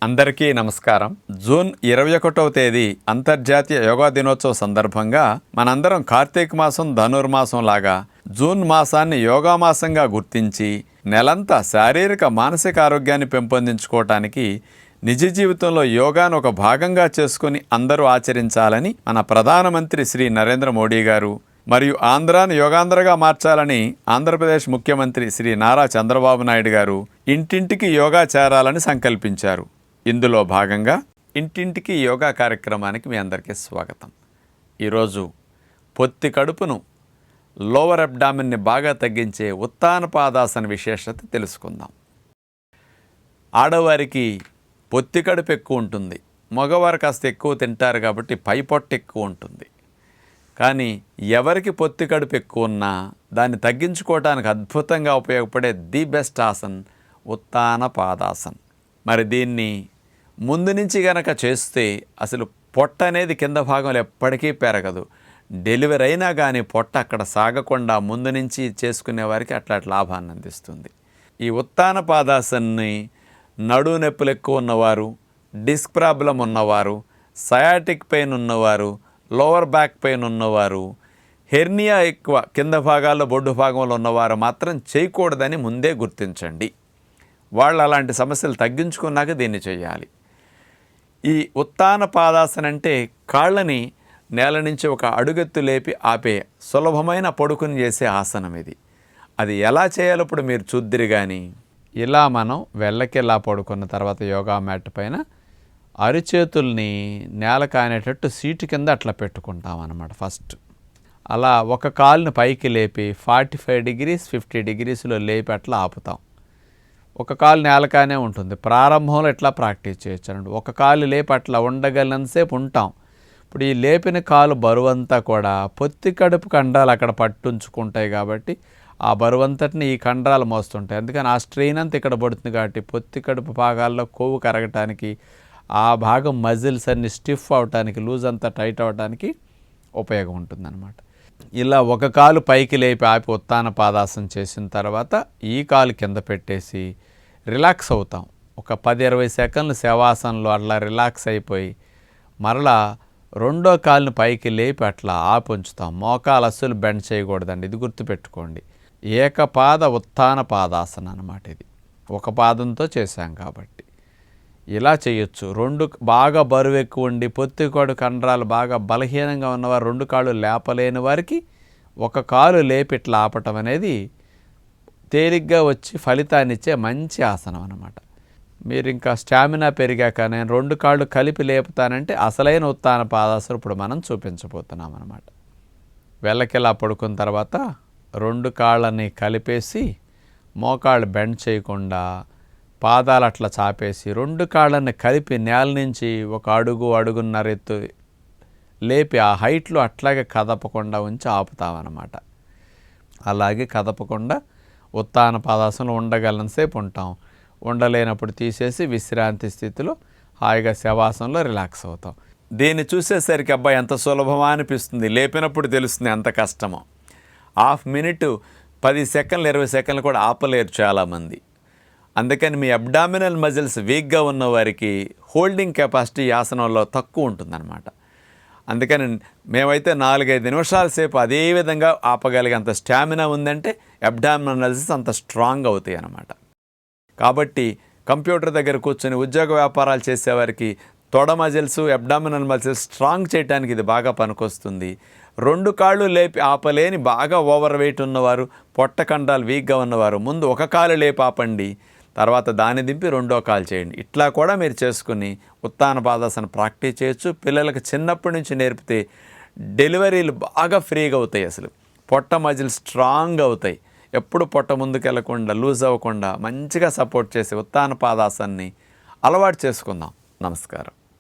అందరికీ నమస్కారం. జూన్ 21వ తేదీ అంతర్జాతీయ యోగా దినోత్సవ సందర్భంగా మనందరం కార్తీక మాసం ధనుర్మాసం లాగా జూన్ మాసాన్ని యోగా మాసంగా గుర్తించి నెలంతా శారీరక మానసిక ఆరోగ్యాన్ని పెంపొందించుకోవటానికి నిజ జీవితంలో యోగాను ఒక భాగంగా చేసుకుని అందరూ ఆచరించాలని మన ప్రధానమంత్రి శ్రీ నరేంద్ర మోడీ గారు మరియు ఆంధ్రాను యోగాంధ్రగా మార్చాలని ఆంధ్రప్రదేశ్ ముఖ్యమంత్రి శ్రీ నారా చంద్రబాబు నాయుడు గారు ఇంటింటికి యోగా చేరాలని సంకల్పించారు. ఇందులో భాగంగా ఇంటింటికి యోగా కార్యక్రమానికి మీ అందరికీ స్వాగతం. ఈరోజు పొత్తి కడుపును లోవర్ అబ్డామిన్ని బాగా తగ్గించే ఉత్తాన పాదాసన విశేషత తెలుసుకుందాం. ఆడవారికి పొత్తి కడుపు ఎక్కువ ఉంటుంది, మగవారు కాస్త ఎక్కువ తింటారు కాబట్టి పై పొట్ట ఎక్కువ ఉంటుంది. కానీ ఎవరికి పొత్తి కడుపు ఎక్కువ ఉన్నా దాన్ని తగ్గించుకోవడానికి అద్భుతంగా ఉపయోగపడే ది బెస్ట్ ఆసన్ ఉత్తాన పాదాసన్. మరి దీన్ని ముందు నుంచి గనక చేస్తే అసలు పొట్ట అనేది కింద భాగంలో ఎప్పటికీ పెరగదు. డెలివరీ అయినా కానీ పొట్ట అక్కడ సాగకుండా ముందు నుంచి చేసుకునే వారికి అట్లాంటి లాభాన్ని అందిస్తుంది. ఈ ఉత్తాన పాదాసన్ని నడుము నొప్పులు ఎక్కువ ఉన్నవారు, డిస్క్ ప్రాబ్లం ఉన్నవారు, సయాటిక్ పెయిన్ ఉన్నవారు, లోవర్ బ్యాక్ పెయిన్ ఉన్నవారు, హెర్నియా ఎక్కువ కింద భాగాల్లో బొడ్డు భాగంలో ఉన్నవారు మాత్రం చేయకూడదని ముందే గుర్తించండి. వాళ్ళు అలాంటి సమస్యలు తగ్గించుకున్నాక దీన్ని చేయాలి. ఈ ఉత్తాన పాదాసన అంటే కాళ్ళని నేల నుంచి ఒక అడుగెత్తు లేపి ఆపే సులభమైన పొడుకుని చేసే ఆసనం ఇది. అది ఎలా చేయాలో ఇప్పుడు మీరు చూద్దిరి. కానీ ఇలా మనం వెళ్ళకిలా పడుకున్న తర్వాత యోగా మ్యాట్ పైన అరిచేతుల్ని నేల కానేటట్టు సీటు కింద అట్లా పెట్టుకుంటాం అన్నమాట. ఫస్ట్ అలా ఒక కాలుని పైకి లేపి 45 డిగ్రీస్ 50 డిగ్రీస్లో లేపి అట్లా ఆపుతాం. ఒక కాలు నేలకానే ఉంటుంది. ప్రారంభంలో ఎట్లా ప్రాక్టీస్ చేయొచ్చు అన్నట్టు. ఒక కాలు లేపి అట్లా ఉండగలిగినంతసేపు ఉంటాం. ఇప్పుడు ఈ లేపిన కాలు బరువంతా కూడా పొత్తి కడుపు కండరాలు అక్కడ పట్టుంచుకుంటాయి కాబట్టి ఆ బరువంతటిని ఈ కండరాలు మోస్తుంటాయి. అందుకని ఆ స్ట్రెయిన్ అంతా ఇక్కడ పడుతుంది కాబట్టి పొత్తి కడుపు భాగాల్లో కొవ్వు కరగటానికి, ఆ భాగం మజిల్స్ అన్ని స్టిఫ్ అవటానికి, లూజ్ అంతా టైట్ అవటానికి ఉపయోగం ఉంటుందన్నమాట. ఇలా ఒక కాలు పైకి లేపి ఆపి ఉత్తాన పాదాసన చేసిన తర్వాత ఈ కాలు కింద పెట్టేసి రిలాక్స్ అవుతాం. ఒక 10-20 సెకండ్లు శవాసనలో అట్లా రిలాక్స్ అయిపోయి మరలా రెండో కాలుని పైకి లేపి అట్లా ఆపి ఉంచుతాం. మోకాలు అస్సలు బెండ్ చేయకూడదండి, ఇది గుర్తుపెట్టుకోండి. ఏకపాద ఉత్తాన పాదాసన అన్నమాట. ఇది ఒక పాదంతో చేశాం కాబట్టి ఇలా చేయొచ్చు. రెండు బాగా బరువు ఎక్కువ ఉండి పొత్తికోడు కండరాలు బాగా బలహీనంగా ఉన్నవారు, రెండు కాళ్ళు లేపలేని వారికి ఒక కాలు లేపి ఇట్లా ఆపటం అనేది తేలిగ్గా వచ్చి ఫలితాన్ని ఇచ్చే మంచి ఆసనం అన్నమాట. మీరు ఇంకా స్టామినా పెరిగాక నేను రెండు కాళ్ళు కలిపి లేపుతానంటే అసలైన ఉత్తాన పాదాసనం ఇప్పుడు మనం చూపించబోతున్నాం అన్నమాట. వెళ్ళకిలా పడుకున్న తర్వాత రెండు కాళ్ళని కలిపేసి మోకాళ్ళు బెండ్ చేయకుండా పాదాలు అట్లా చాపేసి రెండు కాళ్ళని కలిపి నేల నుంచి ఒక అడుగున్నర ఎత్తు లేపి ఆ హైట్లో అట్లాగే కదపకుండా ఉంచి ఆపుతామన్నమాట. అలాగే కదపకుండా ఉత్తాన పాదాసనంలో ఉండగలనంతసేపు ఉంటాం. ఉండలేనప్పుడు తీసేసి విశ్రాంతి స్థితిలో హాయిగా శవాసనంలో రిలాక్స్ అవుతాం. దీన్ని చూసేసరికి అబ్బాయి ఎంత సులభమా అనిపిస్తుంది, లేపినప్పుడు తెలుస్తుంది ఎంత కష్టమో. హాఫ్ మినిట్ 10 సెకండ్లు 20 సెకండ్లు కూడా ఆపలేరు చాలామంది. అందుకని మీ అబ్డామినల్ మజిల్స్ వీక్గా ఉన్న వారికి హోల్డింగ్ కెపాసిటీ ఆసనంలో తక్కువ ఉంటుందన్నమాట. అందుకని మేమైతే 4-5 నిమిషాల సేపు అదే విధంగా ఆపగలిగే అంత స్టామినా ఉందంటే అబ్డామినల్ మజిల్స్ అంత స్ట్రాంగ్ అవుతాయి అన్నమాట. కాబట్టి కంప్యూటర్ దగ్గర కూర్చొని ఉద్యోగ వ్యాపారాలు చేసేవారికి తొడ మజిల్స్ అబ్డామినల్ మజిల్స్ స్ట్రాంగ్ చేయడానికి ఇది బాగా పనికొస్తుంది. రెండు కాళ్ళు లేపి ఆపలేని బాగా ఓవర్ వెయిట్ ఉన్నవారు, పొట్ట కండరాలు వీక్గా ఉన్నవారు ముందు ఒక కాలు లేపి ఆపండి, తర్వాత దాన్ని దింపి రెండో కాలు చేయండి. ఇట్లా కూడా మీరు చేసుకుని ఉత్తాన పాదాసన ప్రాక్టీస్ చేయొచ్చు. పిల్లలకు చిన్నప్పటి నుంచి నేర్పితే డెలివరీలు బాగా ఫ్రీగా అవుతాయి. అసలు పొట్ట మజిల్ స్ట్రాంగ్ అవుతాయి. ఎప్పుడు పొట్ట ముందుకు వెళ్ళకుండా లూజ్ అవ్వకుండా మంచిగా సపోర్ట్ చేసి ఉత్తాన పాదాసన్ని అలవాటు చేసుకుందాం. నమస్కారం.